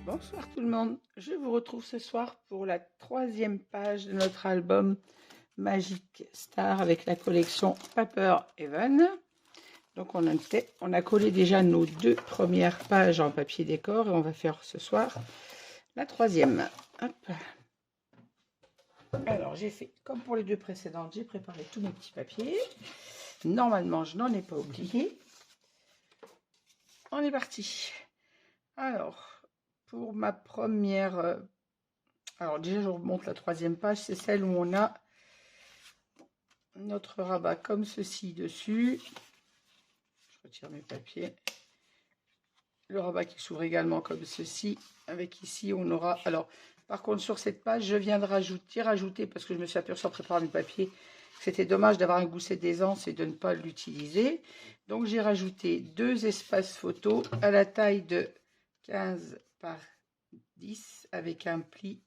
Bonsoir tout le monde, je vous retrouve ce soir pour la 3e page de notre album Magic Star avec la collection Paper Heaven. Donc on a collé déjà nos 2 premières pages en papier décor et on va faire ce soir la 3e. Hop. Alors j'ai fait comme pour les 2 précédentes, j'ai préparé tous mes petits papiers. Normalement je n'en ai pas oublié. On est parti. Alors pour ma première... Alors déjà je vous remonte la 3e page, c'est celle où on a notre rabat comme ceci dessus. Je retire mes papiers. Le rabat qui s'ouvre également comme ceci. Avec ici on aura... Alors par contre sur cette page je viens de rajouter parce que je me suis aperçue en préparant mes papiers que c'était dommage d'avoir un gousset d'aisance et de ne pas l'utiliser. Donc j'ai rajouté 2 espaces photos à la taille de 15 par 10 avec un pli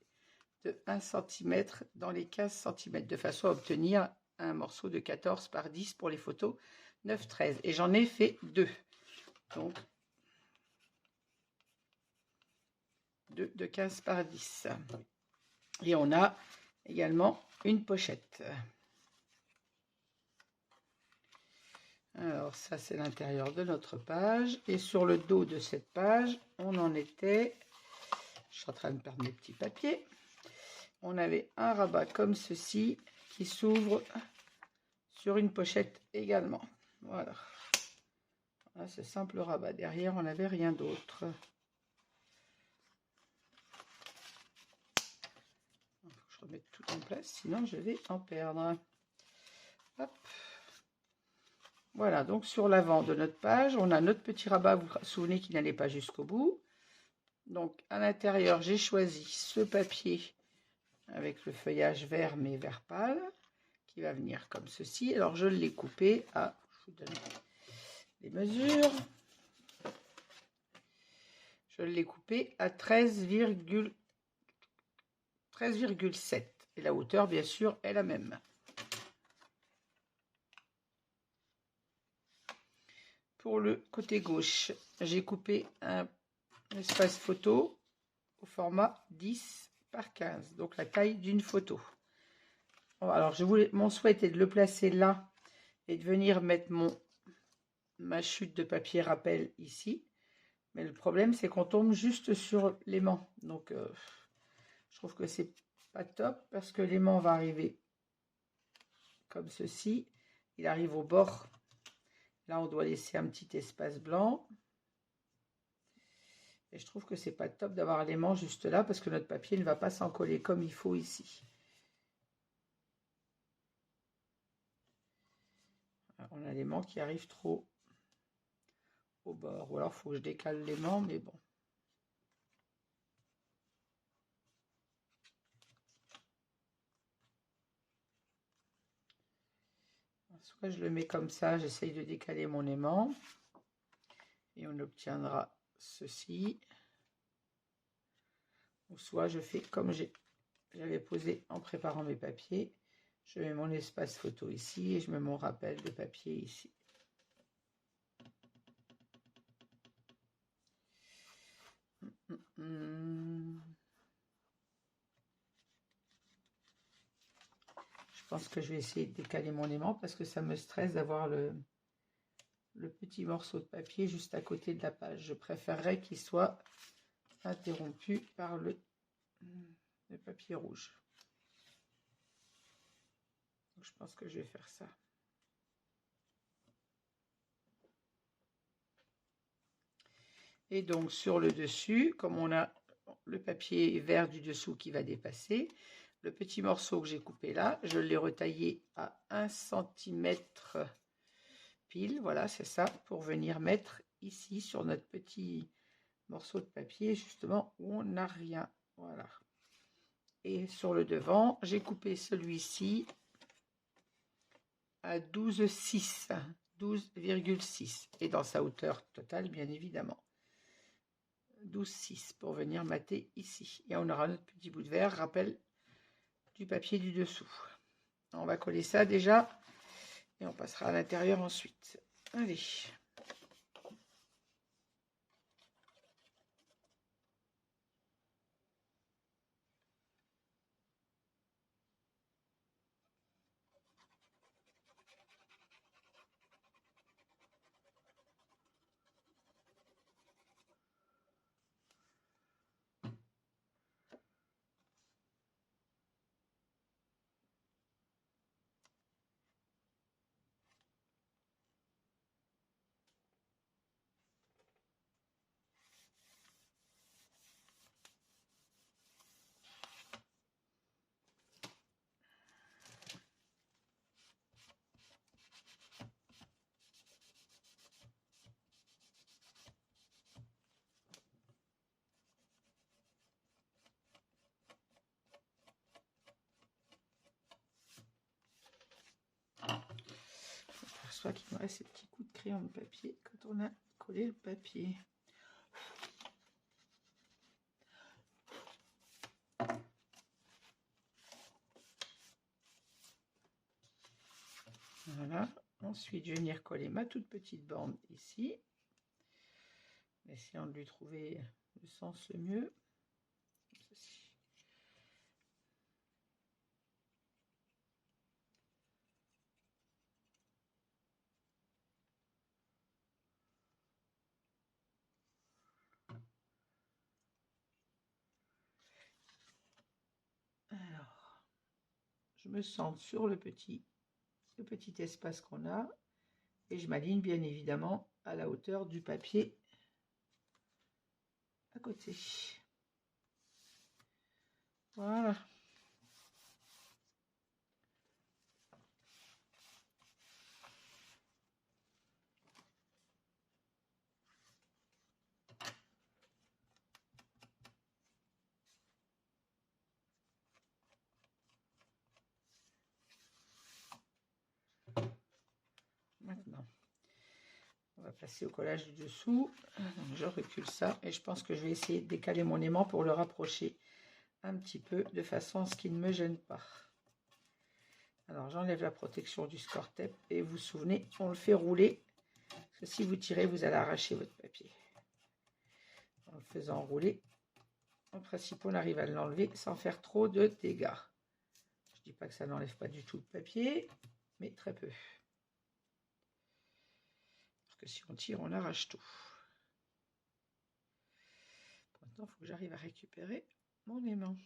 de 1 cm dans les 15 cm de façon à obtenir un morceau de 14 par 10 pour les photos 9-13 et j'en ai fait 2, donc 2 de 15 par 10 et on a également une pochette. Alors ça c'est l'intérieur de notre page et sur le dos de cette page on en était, je suis en train de perdre mes petits papiers, on avait un rabat comme ceci qui s'ouvre sur une pochette également. Voilà. Là, c'est simple rabat. Derrière, on n'avait rien d'autre. Je remets tout en place, sinon je vais en perdre. Hop. Voilà, donc sur l'avant de notre page, on a notre petit rabat. Vous vous souvenez qu'il n'allait pas jusqu'au bout. Donc, à l'intérieur, j'ai choisi ce papier avec le feuillage vert, mais vert pâle, qui va venir comme ceci. Alors, je l'ai coupé à... Je vous donne les mesures. Je l'ai coupé à 13,7 et la hauteur bien sûr est la même. Pour le côté gauche, j'ai coupé un espace photo au format 10 par 15, donc la taille d'une photo. Alors mon souhait était de le placer là et de venir mettre ma chute de papier rappel ici, mais le problème c'est qu'on tombe juste sur l'aimant, donc je trouve que c'est pas top parce que l'aimant va arriver comme ceci, il arrive au bord. Là, on doit laisser un petit espace blanc. Et je trouve que c'est pas top d'avoir l'aimant juste là parce que notre papier ne va pas s'en coller comme il faut ici. Alors, on a l'aimant qui arrive trop au bord. Ou alors, il faut que je décale l'aimant, mais bon. Soit je le mets comme ça, j'essaye de décaler mon aimant. Et on obtiendra ceci. Ou soit je fais comme j'avais posé en préparant mes papiers. Je mets mon espace photo ici et je mets mon rappel de papier ici. Je pense que je vais essayer de décaler mon aimant parce que ça me stresse d'avoir le petit morceau de papier juste à côté de la page. Je préférerais qu'il soit interrompu par le papier rouge. Donc, je pense que je vais faire ça. Et donc sur le dessus, comme on a le papier vert du dessous qui va dépasser, le petit morceau que j'ai coupé là, je l'ai retaillé à 1 cm pile, voilà, c'est ça, pour venir mettre ici sur notre petit morceau de papier, justement, où on n'a rien, voilà. Et sur le devant, j'ai coupé celui-ci à 12,6, 12,6, et dans sa hauteur totale, bien évidemment. 12,6 pour venir mater ici. Et on aura notre petit bout de verre, rappel du papier du dessous. On va coller ça déjà, et on passera à l'intérieur ensuite. Allez. m'aperçois qu'il me reste ces petits coups de crayon de papier quand on a collé le papier. Voilà. Ensuite, je vais venir coller ma toute petite bande ici. En essayant de lui trouver le sens le mieux. Comme ceci. Alors, je me centre sur le petit espace qu'on a et je m'aligne bien évidemment à la hauteur du papier à côté. Voilà. Maintenant, on va passer au collage du dessous. Donc, je recule ça et je pense que je vais essayer de décaler mon aimant pour le rapprocher un petit peu de façon à ce qu'il ne me gêne pas. Alors j'enlève la protection du score tape et vous vous souvenez, on le fait rouler parce que si vous tirez, vous allez arracher votre papier. En le faisant rouler, en principe, on arrive à l'enlever sans faire trop de dégâts. Je ne dis pas que ça n'enlève pas du tout le papier, mais très peu. Parce que si on tire, on arrache tout. Maintenant, il faut que j'arrive à récupérer mon aimant.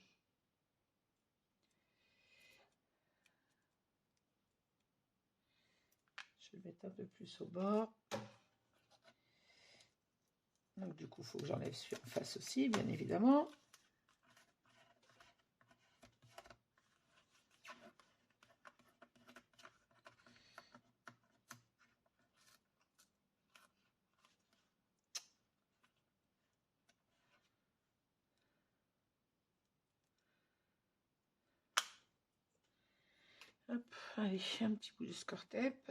Je vais mettre un peu plus au bord. Donc du coup, il faut que j'enlève celui en face aussi, bien évidemment. Hop, allez, un petit bout de score tape.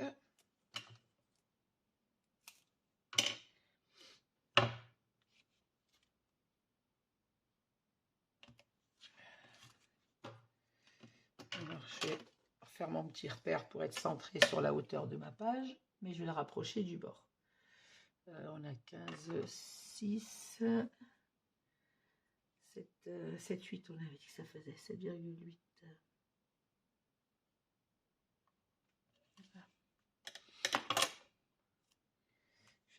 Alors, je vais faire mon petit repère pour être centré sur la hauteur de ma page, mais je vais le rapprocher du bord. On a 15, 6, 7, 8, on avait dit que ça faisait 7,8.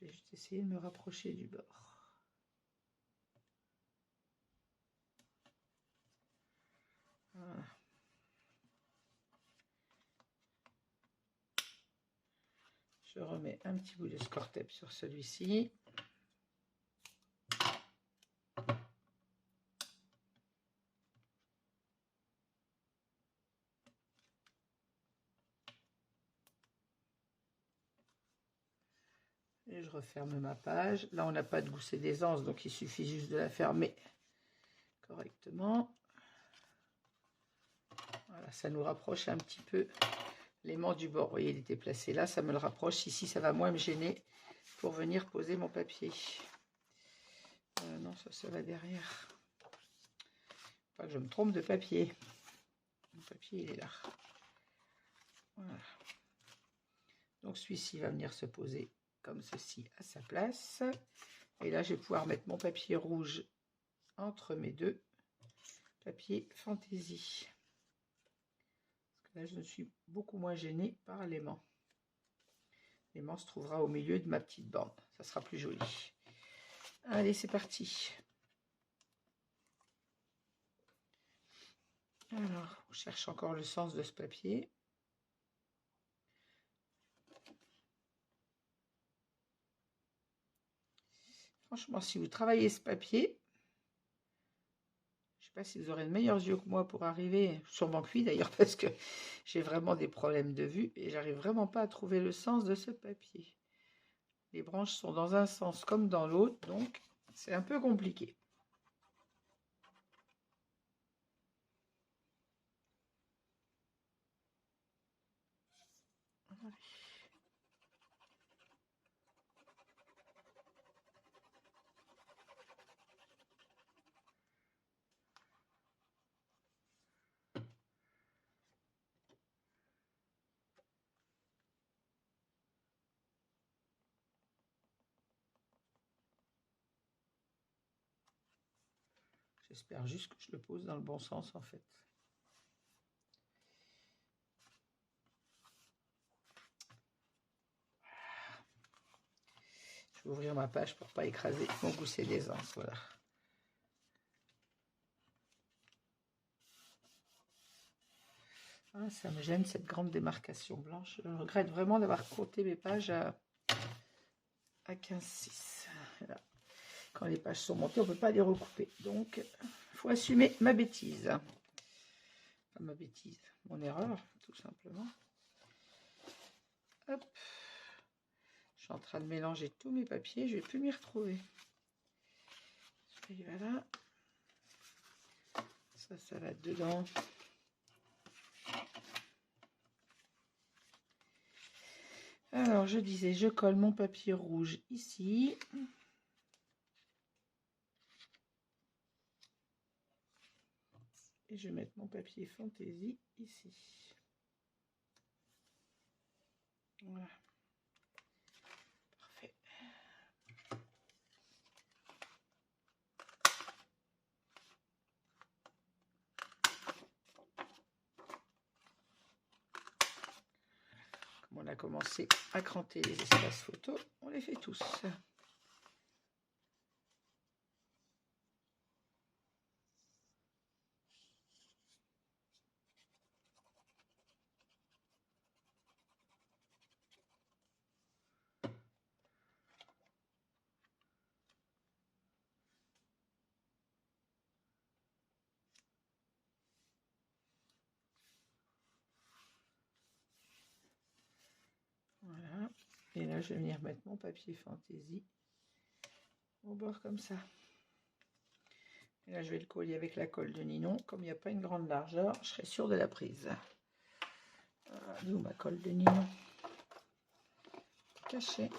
Je vais juste essayer de me rapprocher du bord. Voilà. Je remets un petit bout de score tape sur celui-ci. Et je referme ma page. Là, on n'a pas de gousset d'aisance, donc il suffit juste de la fermer correctement. Voilà, ça nous rapproche un petit peu l'aimant du bord. Vous voyez, il était placé là, ça me le rapproche. Ici, ça va moins me gêner pour venir poser mon papier. Non, ça va derrière. Pas que je me trompe de papier. Mon papier, il est là. Voilà. Donc, celui-ci va venir se poser comme ceci à sa place. Et là, je vais pouvoir mettre mon papier rouge entre mes deux papiers fantaisie. Parce que là, je ne suis beaucoup moins gênée par l'aimant. L'aimant se trouvera au milieu de ma petite bande. Ça sera plus joli. Allez, c'est parti. Alors, on cherche encore le sens de ce papier. Franchement, si vous travaillez ce papier, je ne sais pas si vous aurez de meilleurs yeux que moi pour arriver, sûrement que oui d'ailleurs, parce que j'ai vraiment des problèmes de vue et j'arrive vraiment pas à trouver le sens de ce papier. Les branches sont dans un sens comme dans l'autre, donc c'est un peu compliqué. J'espère juste que je le pose dans le bon sens en fait. Je vais ouvrir ma page pour ne pas écraser mon gousset d'aisance. Voilà. Ah, ça me gêne cette grande démarcation blanche. Je regrette vraiment d'avoir crotté mes pages à 15,6. Voilà. Quand les pages sont montées, on ne peut pas les recouper. Donc, il faut assumer ma bêtise. Enfin, ma bêtise, mon erreur, tout simplement. Hop. Je suis en train de mélanger tous mes papiers. Je ne vais plus m'y retrouver. Et voilà. Ça va dedans. Alors, je disais, je colle mon papier rouge ici. Et je vais mettre mon papier fantaisie ici. Voilà. Parfait. Comme on a commencé à cranter les espaces photos, on les fait tous. Voilà. Et là, je vais venir mettre mon papier fantaisie au bord comme ça. Et là, je vais le coller avec la colle de Ninon. Comme il n'y a pas une grande largeur, je serai sûre de la prise. Voilà, d'où ma colle de Ninon. Cachée.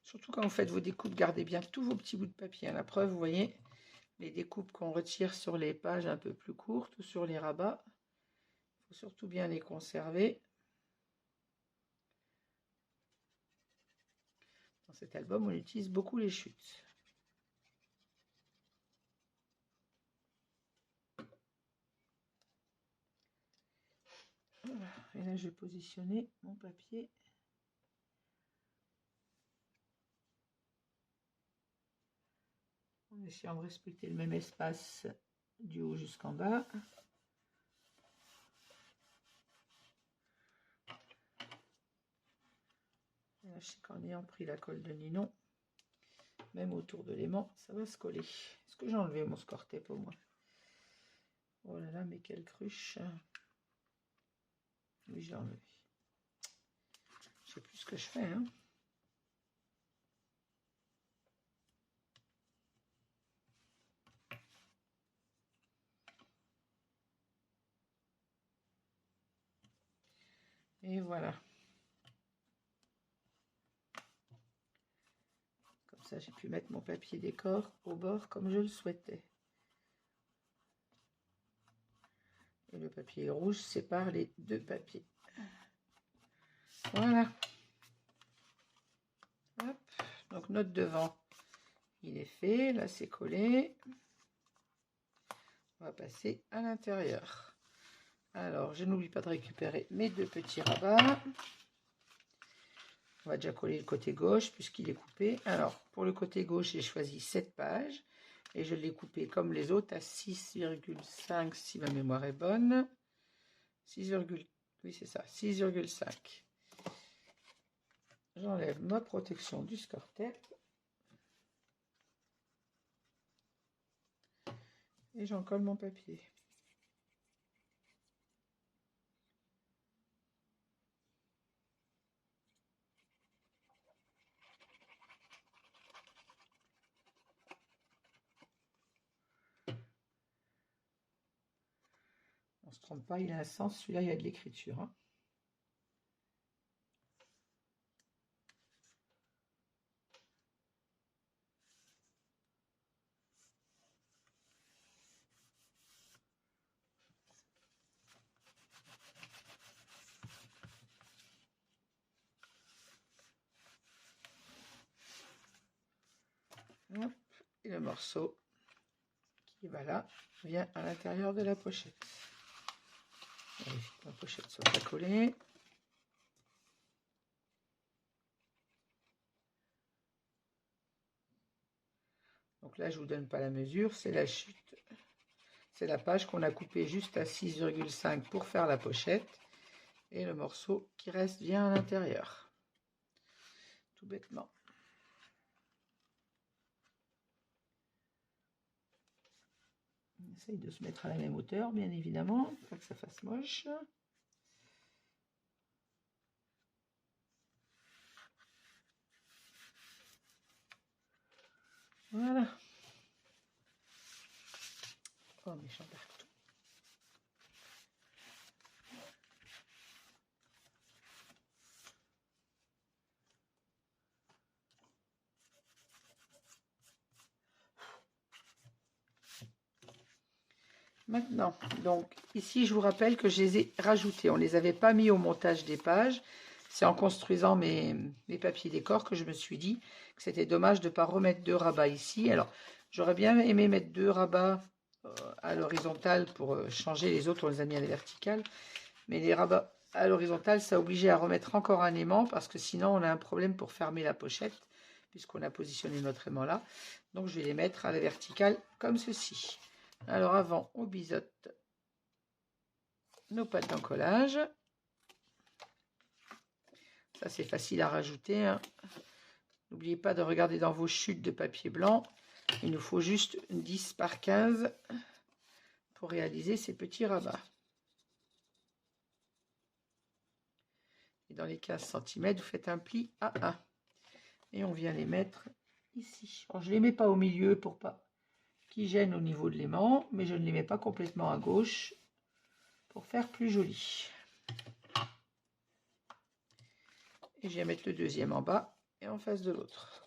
Surtout quand vous faites vos découpes, gardez bien tous vos petits bouts de papier. À la preuve, vous voyez, les découpes qu'on retire sur les pages un peu plus courtes ou sur les rabats. Il faut surtout bien les conserver. Dans cet album, on utilise beaucoup les chutes. Voilà. Et là, je vais positionner mon papier. En essayant de respecter le même espace du haut jusqu'en bas. Et là, je sais qu'en ayant pris la colle de Ninon, même autour de l'aimant, ça va se coller. Est-ce que j'ai enlevé mon score tape au moins? Oh là là, mais quelle cruche! Oui, j'ai enlevé. Je sais plus ce que je fais, hein. Et voilà. Comme ça, j'ai pu mettre mon papier décor au bord comme je le souhaitais. Et le papier rouge sépare les deux papiers. Voilà. Hop. Donc notre devant, il est fait. Là, c'est collé. On va passer à l'intérieur. Alors, je n'oublie pas de récupérer mes deux petits rabats. On va déjà coller le côté gauche puisqu'il est coupé. Alors, pour le côté gauche, j'ai choisi 7 pages. Et je l'ai coupé comme les autres à 6,5 si ma mémoire est bonne. 6, oui, c'est ça, 6,5. J'enlève ma protection du score tape. Et j'en colle mon papier. On ne se trompe pas, il a un sens, celui-là, il y a de l'écriture. Hein. Et le morceau qui va là vient à l'intérieur de la pochette. Vérifie que ma pochette soit pas collée. Donc là, je vous donne pas la mesure, c'est la chute. C'est la page qu'on a coupée juste à 6,5 pour faire la pochette. Et le morceau qui reste vient à l'intérieur. Tout bêtement. On essaye de se mettre à la même hauteur, bien évidemment, pas que ça fasse moche. Voilà. Oh, méchant partout. Maintenant, donc, ici, je vous rappelle que je les ai rajoutés. On ne les avait pas mis au montage des pages. C'est en construisant mes papiers décors que je me suis dit que c'était dommage de ne pas remettre 2 rabats ici. Alors, j'aurais bien aimé mettre 2 rabats à l'horizontale pour changer. Les autres, on les a mis à la verticale. Mais les rabats à l'horizontale, ça obligeait à remettre encore un aimant parce que sinon, on a un problème pour fermer la pochette puisqu'on a positionné notre aimant là. Donc, je vais les mettre à la verticale comme ceci. Alors avant, on biseaute nos pattes d'encollage. Ça, c'est facile à rajouter, hein. N'oubliez pas de regarder dans vos chutes de papier blanc. Il nous faut juste 10 par 15 pour réaliser ces petits rabats. Et dans les 15 cm, vous faites un pli à 1. Et on vient les mettre ici. Alors, je ne les mets pas au milieu pour pas qu'ils gênent au niveau de l'aimant, mais je ne les mets pas complètement à gauche pour faire plus joli. Et je vais mettre le deuxième en bas et en face de l'autre.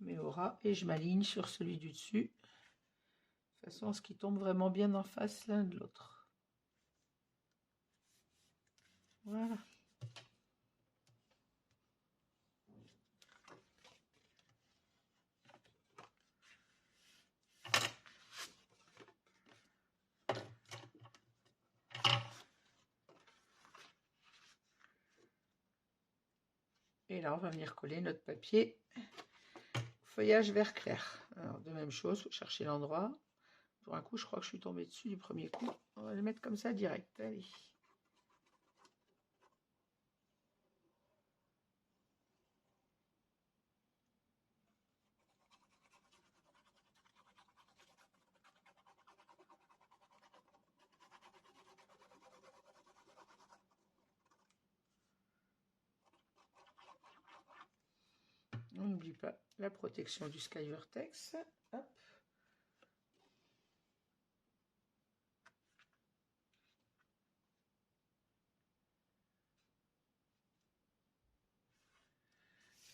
Je mets au ras et je m'aligne sur celui du dessus. De façon à ce qu'ils tombent vraiment bien en face l'un de l'autre. Voilà. Et là, on va venir coller notre papier feuillage vert clair. Alors, de même chose, il faut chercher l'endroit. Pour un coup, je crois que je suis tombée dessus du premier coup. On va le mettre comme ça direct. Allez. On n'oublie pas la protection du Skyvertex. Hop.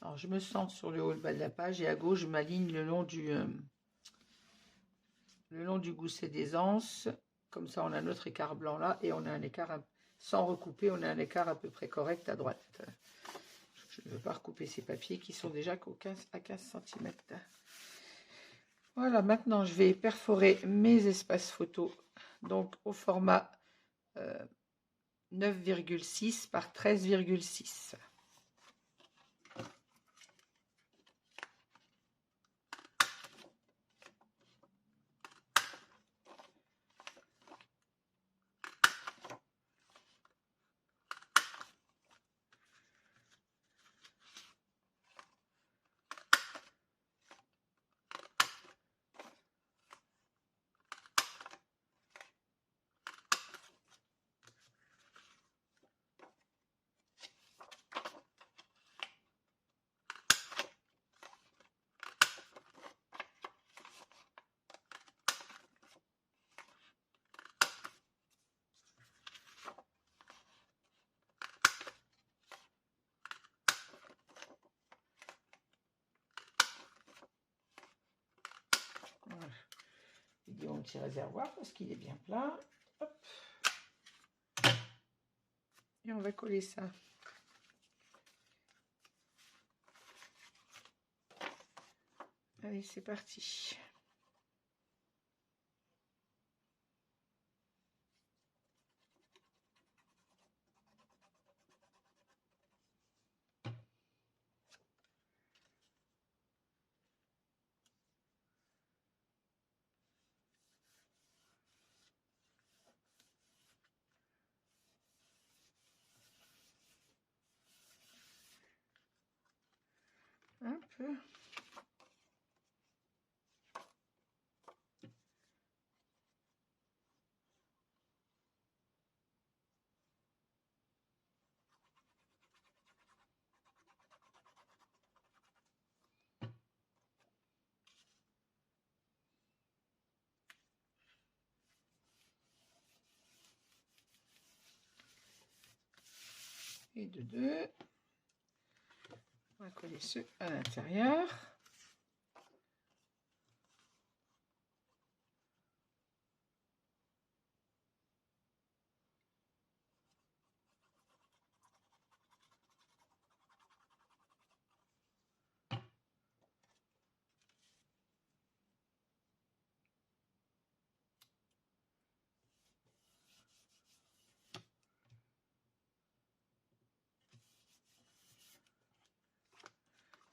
Alors, je me centre sur le haut et le bas de la page et à gauche, je m'aligne le long du gousset des anses. Comme ça, on a notre écart blanc là et on a un écart, sans recouper, on a un écart à peu près correct à droite. Je ne veux pas recouper ces papiers qui sont déjà à 15 cm. Voilà, maintenant, je vais perforer mes espaces photos. Donc, au format 9,6 par 13,6. Voilà. Vidéo un petit réservoir parce qu'il est bien plein. Hop. Et on va coller ça. Allez, c'est parti. Un peu. Et de deux. On va coller ceux à l'intérieur.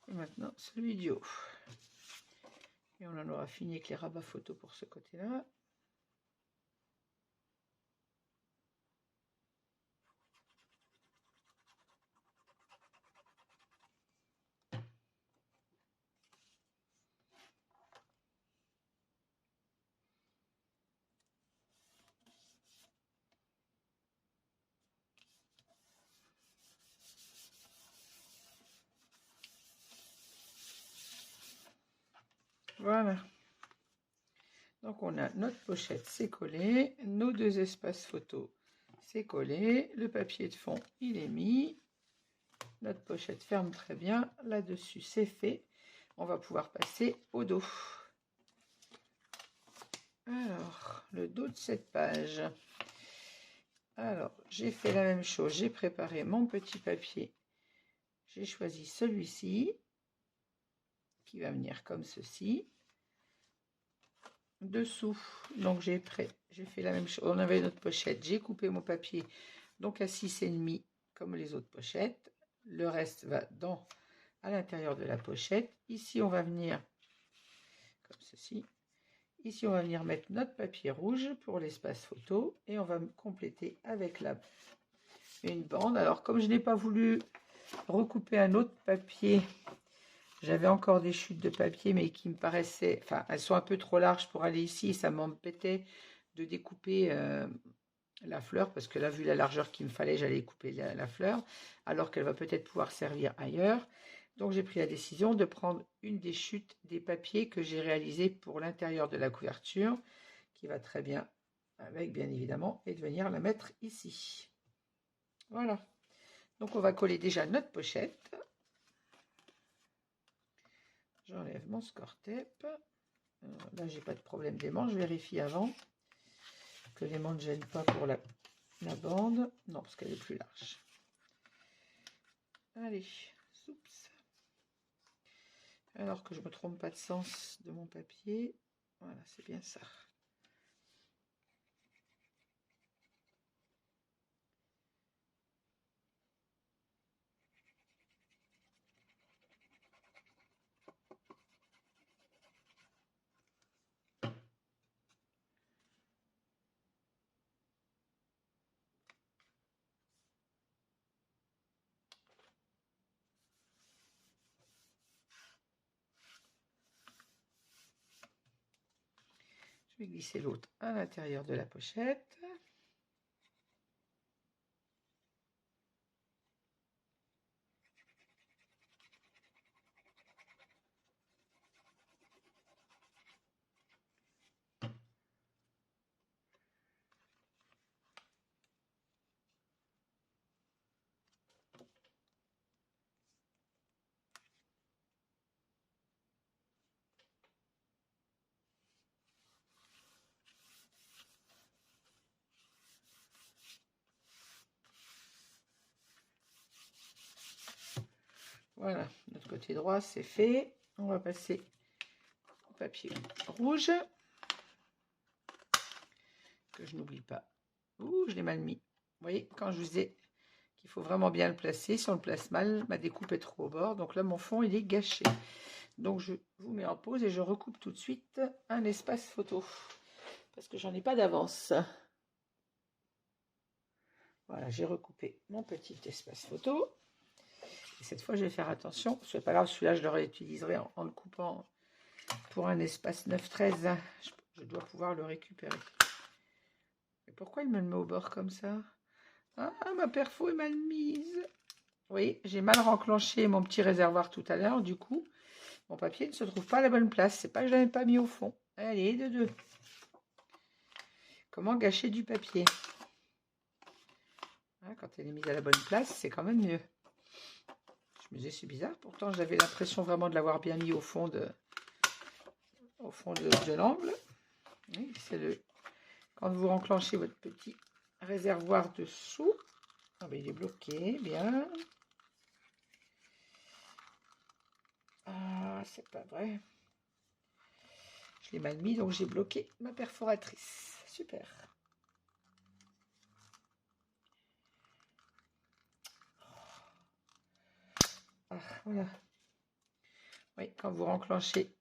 Et maintenant, celui du haut. Et on en aura fini avec les rabats photos pour ce côté-là. Voilà. Donc on a notre pochette, c'est collé. Nos deux espaces photos, c'est collé. Le papier de fond, il est mis. Notre pochette ferme très bien. Là-dessus, c'est fait. On va pouvoir passer au dos. Alors, le dos de cette page. Alors, j'ai fait la même chose. J'ai préparé mon petit papier. J'ai choisi celui-ci, qui va venir comme ceci. Dessous, donc j'ai fait la même chose. On avait notre pochette. J'ai coupé mon papier, donc à 6,5 comme les autres pochettes. Le reste va à l'intérieur de la pochette. Ici, on va venir comme ceci. Ici, on va venir mettre notre papier rouge pour l'espace photo et on va compléter avec une bande. Alors, comme je n'ai pas voulu recouper un autre papier, j'avais encore des chutes de papier, mais qui me paraissaient, enfin, elles sont un peu trop larges pour aller ici et ça m'embêtait de découper la fleur parce que là, vu la largeur qu'il me fallait, j'allais couper la fleur alors qu'elle va peut-être pouvoir servir ailleurs. Donc j'ai pris la décision de prendre une des chutes des papiers que j'ai réalisé pour l'intérieur de la couverture, qui va très bien avec bien évidemment, et de venir la mettre ici. Voilà. Donc on va coller déjà notre pochette. J'enlève mon score tape. Là j'ai pas de problème d'aimant, je vérifie avant que l'aimant ne gêne pas pour la bande. Non, parce qu'elle est plus large. Allez, oups. Alors que je ne me trompe pas de sens de mon papier. Voilà, c'est bien ça. Je vais glisser l'autre à l'intérieur de la pochette. Voilà, notre côté droit, c'est fait. On va passer au papier rouge. Que je n'oublie pas. Ouh, je l'ai mal mis. Vous voyez, quand je vous ai qu'il faut vraiment bien le placer, si on le place mal, ma découpe est trop au bord. Donc là, mon fond, il est gâché. Donc, je vous mets en pause et je recoupe tout de suite un espace photo. Parce que j'en ai pas d'avance. Voilà, j'ai recoupé mon petit espace photo. Et cette fois, je vais faire attention. Ce n'est pas grave, celui-là, je le réutiliserai en le coupant pour un espace 9-13. Je dois pouvoir le récupérer. Mais pourquoi il me le met au bord comme ça? Ah, ma perfo est mal mise. Oui, j'ai mal renclenché mon petit réservoir tout à l'heure. Du coup, mon papier ne se trouve pas à la bonne place. C'est pas que je ne l'avais pas mis au fond. Allez, de deux. Comment gâcher du papier? Ah, quand elle est mise à la bonne place, c'est quand même mieux. Je me disais, c'est bizarre. Pourtant, j'avais l'impression vraiment de l'avoir bien mis au fond de l'angle. Oui, c'est le... Quand vous renclenchez votre petit réservoir dessous. Ah, ben, il est bloqué, bien. Ah, c'est pas vrai. Je l'ai mal mis, donc j'ai bloqué ma perforatrice. Super. Ah, voilà. Oui, quand vous renclenchez,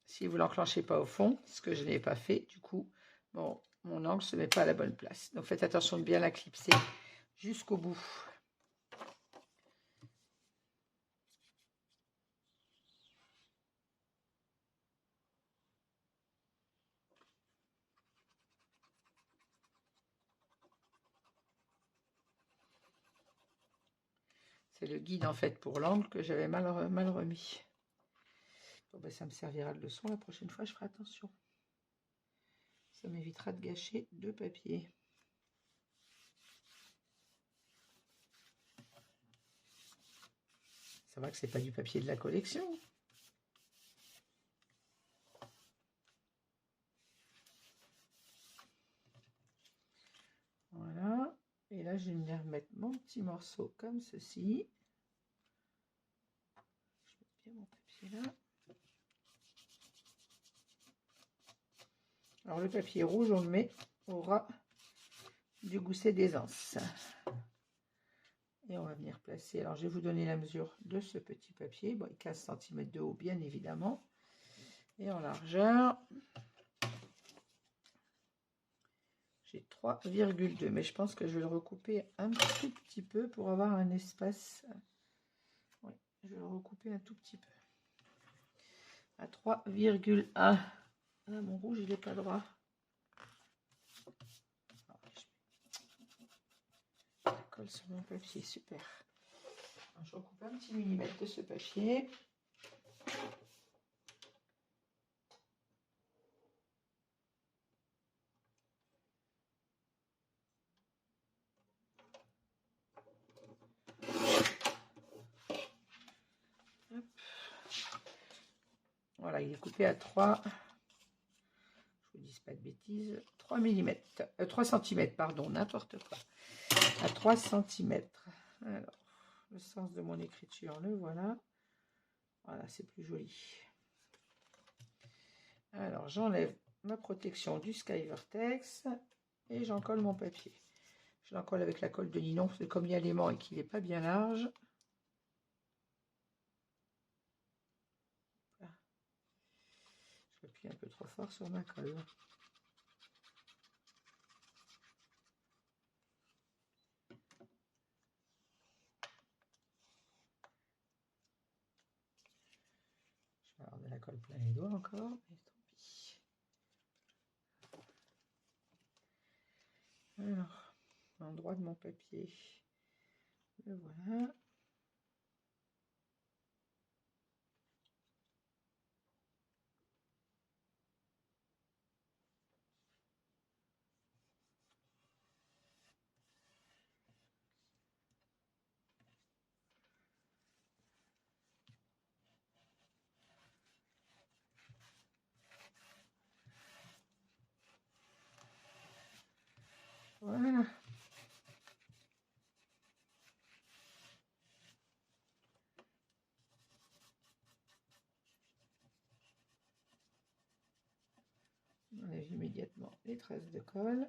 si vous ne l'enclenchez pas au fond, ce que je n'ai pas fait, du coup, bon, mon angle ne se met pas à la bonne place. Donc faites attention de bien la clipser jusqu'au bout. C'est le guide en fait pour l'angle que j'avais mal remis. Bon, ben, ça me servira de leçon. La prochaine fois, je ferai attention. Ça m'évitera de gâcher deux papiers. Ça va que c'est pas du papier de la collection. Voilà. Et là, je vais venir mettre mon petit morceau comme ceci. Je mets bien mon papier là. Alors, le papier rouge, on le met au ras du gousset d'aisance. Et on va venir placer. Alors, je vais vous donner la mesure de ce petit papier. Bon, 15 cm de haut, bien évidemment. Et en largeur, j'ai 3,2. Mais je pense que je vais le recouper un tout petit peu pour avoir un espace. Oui, je vais le recouper un tout petit peu. À 3,1. Ah, mon rouge, il n'est pas droit. Je colle sur mon papier, super. Alors, je recoupe un petit millimètre de ce papier. Hop. Voilà, il est coupé à 3. Je vous dis pas de bêtises. 3 mm. 3 cm, pardon, n'importe quoi. À 3 cm. Alors, le sens de mon écriture, le voilà. Voilà, c'est plus joli. Alors, j'enlève ma protection du Skyvertex et j'en colle mon papier. Je l'en colle avec la colle de Ninon, parce que comme il y a l'aimant et qu'il n'est pas bien large. Voilà. Je appuie un peu trop fort sur ma colle. Je vais avoir de la colle plein les doigts encore, mais tant pis. Alors, l'endroit de mon papier, le voilà. Voilà. immédiatement les traces de colle.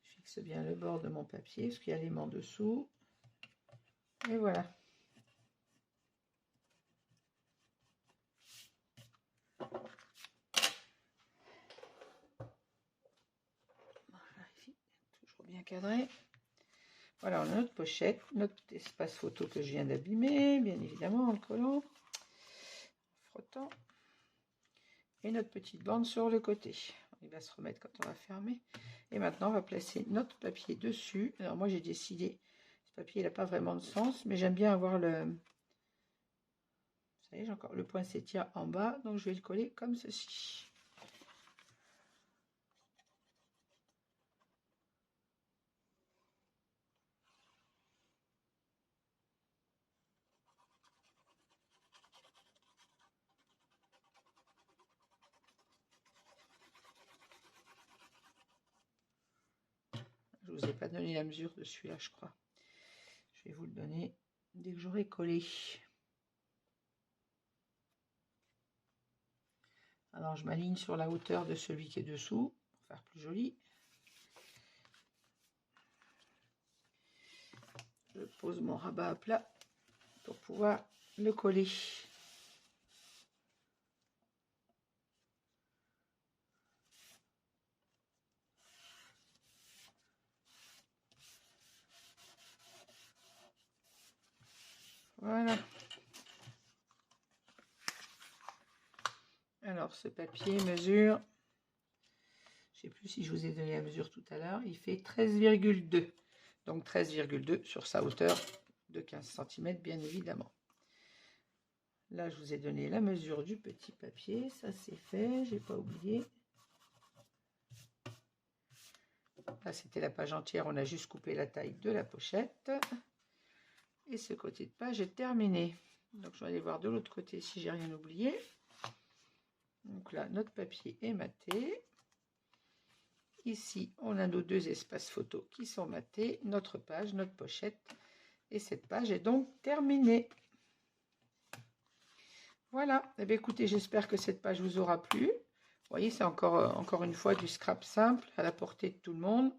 Je fixe bien le bord de mon papier parce qu'il y a l'aimant dessous. Et voilà. Voilà, ici, toujours bien cadré. Voilà, on a notre pochette, notre espace photo que je viens d'abîmer, bien évidemment, en le collant, en frottant. Et notre petite bande sur le côté. Il va se remettre quand on va fermer. Et maintenant, on va placer notre papier dessus. Alors moi, j'ai décidé, ce papier, il n'a pas vraiment de sens, mais j'aime bien avoir le... Vous savez, j'ai encore le poinsettia en bas, donc je vais le coller comme ceci. Je ne vous ai pas donné la mesure de celui-là, je crois. Je vais vous le donner dès que j'aurai collé. Alors, je m'aligne sur la hauteur de celui qui est dessous, pour faire plus joli. Je pose mon rabat à plat pour pouvoir le coller. Voilà. Alors, ce papier mesure, je ne sais plus si je vous ai donné la mesure tout à l'heure, il fait 13,2. Donc 13,2 sur sa hauteur de 15 cm, bien évidemment. Là, je vous ai donné la mesure du petit papier. Ça, c'est fait, j'ai pas oublié. Là, c'était la page entière, on a juste coupé la taille de la pochette. Et ce côté de page est terminé. Donc, je vais aller voir de l'autre côté si j'ai rien oublié. Donc là, notre papier est maté. Ici, on a nos deux espaces photos qui sont matés, notre page, notre pochette. Et cette page est donc terminée. Voilà. Eh bien, écoutez, j'espère que cette page vous aura plu. Vous voyez, c'est encore une fois du scrap simple à la portée de tout le monde.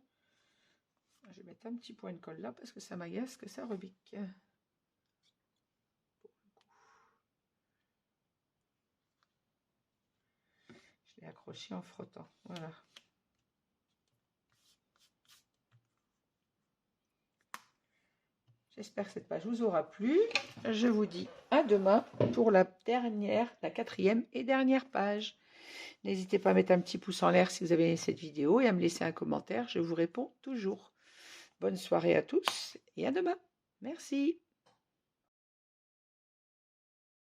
Je vais mettre un petit point de colle là parce que ça m'agace que ça rebique. Je l'ai accroché en frottant. Voilà. J'espère que cette page vous aura plu. Je vous dis à demain pour la quatrième et dernière page. N'hésitez pas à mettre un petit pouce en l'air si vous avez aimé cette vidéo et à me laisser un commentaire. Je vous réponds toujours. Bonne soirée à tous et à demain. Merci.